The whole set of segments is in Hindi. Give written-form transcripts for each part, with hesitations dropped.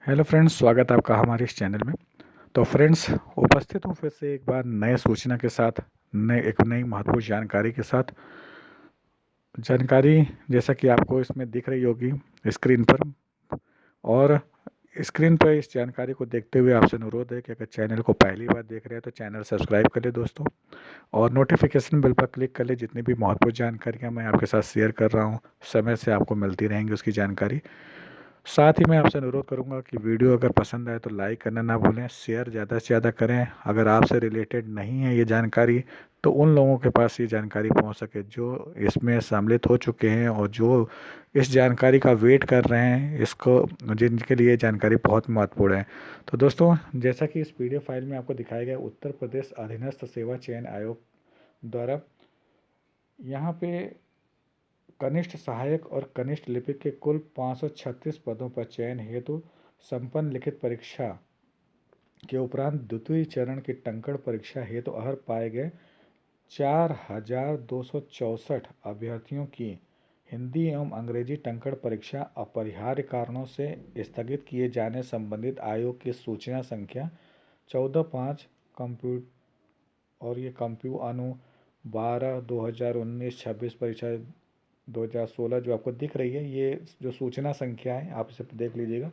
हेलो फ्रेंड्स, स्वागत है आपका हमारे इस चैनल में। तो फ्रेंड्स, उपस्थित हूँ फिर से एक बार नए सूचना के साथ, एक नई महत्वपूर्ण जानकारी के साथ। जानकारी जैसा कि आपको इसमें दिख रही होगी स्क्रीन पर, और स्क्रीन पर इस जानकारी को देखते हुए आपसे अनुरोध है कि अगर चैनल को पहली बार देख रहे हैं तो चैनल सब्सक्राइब कर ले दोस्तों, और नोटिफिकेशन बेल पर क्लिक कर ले। जितनी भी महत्वपूर्ण जानकारियाँ मैं आपके साथ शेयर कर रहा हूँ समय से आपको मिलती रहेंगी उसकी जानकारी। साथ ही मैं आपसे अनुरोध करूंगा कि वीडियो अगर पसंद आए तो लाइक करना ना भूलें, शेयर ज़्यादा से ज़्यादा करें। अगर आपसे रिलेटेड नहीं है ये जानकारी तो उन लोगों के पास ये जानकारी पहुंच सके जो इसमें सम्मिलित हो चुके हैं और जो इस जानकारी का वेट कर रहे हैं, इसको जिनके लिए जानकारी बहुत महत्वपूर्ण है। तो दोस्तों, जैसा कि इस पीडीएफ फाइल में आपको दिखाया गया, उत्तर प्रदेश अधीनस्थ सेवा चयन आयोग द्वारा यहाँ पे कनिष्ठ सहायक और कनिष्ठ लिपिक के कुल 536 पदों पर चयन हेतु संपन्न लिखित परीक्षा के उपरांत द्वितीय चरण की टंकण परीक्षा हेतु अर्ह पाए गए 4,264 अभ्यर्थियों की हिंदी एवं अंग्रेजी टंकण परीक्षा अपरिहार्य कारणों से स्थगित किए जाने संबंधित आयोग की सूचना संख्या 14/5 कंप्यू और ये कंप्यू अनु 12/2019 परीक्षा 2016 जो आपको दिख रही है, ये जो सूचना संख्या है आप इसे देख लीजिएगा।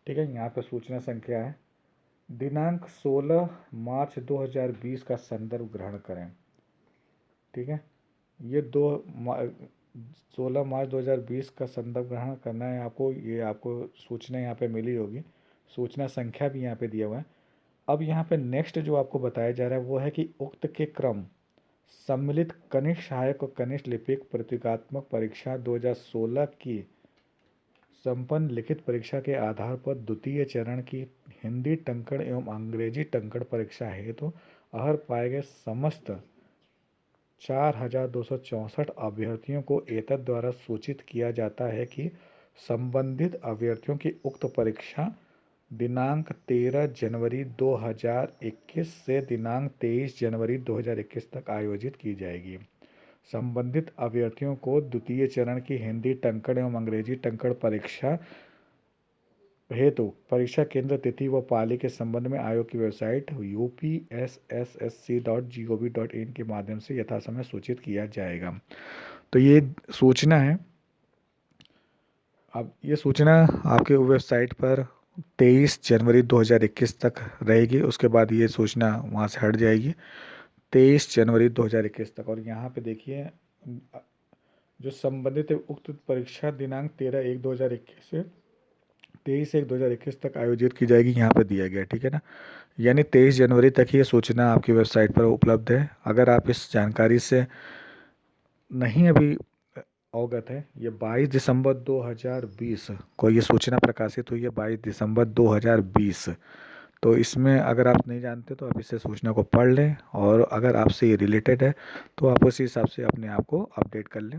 ठीक है, यहाँ पर सूचना संख्या है। दिनांक 16 मार्च 2020 का संदर्भ ग्रहण करें। ठीक है, ये 16 मार्च 2020 का संदर्भ ग्रहण करना है आपको। ये आपको सूचना यहाँ पे मिली होगी, सूचना संख्या भी यहाँ पे दिया हुआ है। अब यहाँ पे नेक्स्ट जो आपको बताया जा रहा है वो है कि उक्त के क्रम सम्मिलित कनिष्ठ सहायक और कनिष्ठ लिपिक प्रतीकात्मक परीक्षा 2016 की संपन्न लिखित परीक्षा के आधार पर द्वितीय चरण की हिंदी टंकण एवं अंग्रेजी टंकण परीक्षा हेतु अर्ह पाए गए समस्त 4,264 अभ्यर्थियों को एतद द्वारा सूचित किया जाता है कि संबंधित अभ्यर्थियों की उक्त परीक्षा दिनांक 13 जनवरी 2021 से दिनांक 23 जनवरी 2021 तक आयोजित की जाएगी। संबंधित अभ्यर्थियों को द्वितीय चरण की हिंदी टंकण एवं अंग्रेजी टंकण परीक्षा हेतु परीक्षा केंद्र तिथि व पाली के संबंध में आयोग की वेबसाइट upssc.gov.in के माध्यम से यथासमय सूचित किया जाएगा। तो ये सूचना है। अब ये सूचना आपके वेबसाइट पर 23 जनवरी 2021 तक रहेगी, उसके बाद ये सूचना वहाँ से हट जाएगी 23 जनवरी 2021 तक। और यहाँ पे देखिए, जो संबंधित उक्त परीक्षा दिनांक 13/1/2021 से 23/1/2021 तक आयोजित की जाएगी, यहाँ पे दिया गया। ठीक है ना, यानी 23 जनवरी तक ही ये सूचना आपकी वेबसाइट पर उपलब्ध है। अगर आप इस जानकारी से नहीं अभी अवगत है, ये 22 दिसंबर 2020 को ये सूचना प्रकाशित हुई है, 22 दिसंबर 2020। तो इसमें अगर आप नहीं जानते तो आप इसे सूचना को पढ़ लें, और अगर आपसे ये रिलेटेड है तो आप उसी हिसाब से अपने आप को अपडेट कर लें।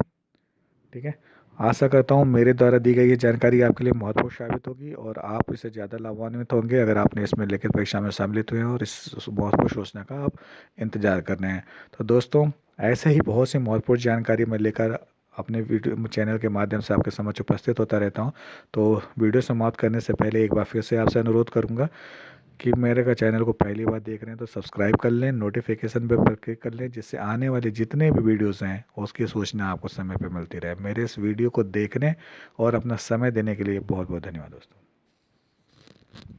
ठीक है, आशा करता हूँ मेरे द्वारा दी गई ये जानकारी आपके लिए महत्वपूर्ण साबित होगी और आप इससे ज़्यादा लाभान्वित होंगे अगर आपने इसमें लिखित परीक्षा में सम्मिलित हुए हैं और इस महत्वपूर्ण सूचना का आप इंतजार कर रहे हैं। तो दोस्तों, ऐसे ही बहुत सी महत्वपूर्ण जानकारी मैं लेकर अपने वीडियो चैनल के माध्यम से आपके समक्ष उपस्थित होता रहता हूँ। तो वीडियो समाप्त करने से पहले एक बार फिर से आपसे अनुरोध करूँगा कि मेरे का चैनल को पहली बार देख रहे हैं तो सब्सक्राइब कर लें, नोटिफिकेशन बेल पर क्लिक कर लें, जिससे आने वाले जितने भी वीडियोस हैं उसकी सूचना आपको समय पे मिलती रहे। मेरे इस वीडियो को देखने और अपना समय देने के लिए बहुत बहुत धन्यवाद दोस्तों।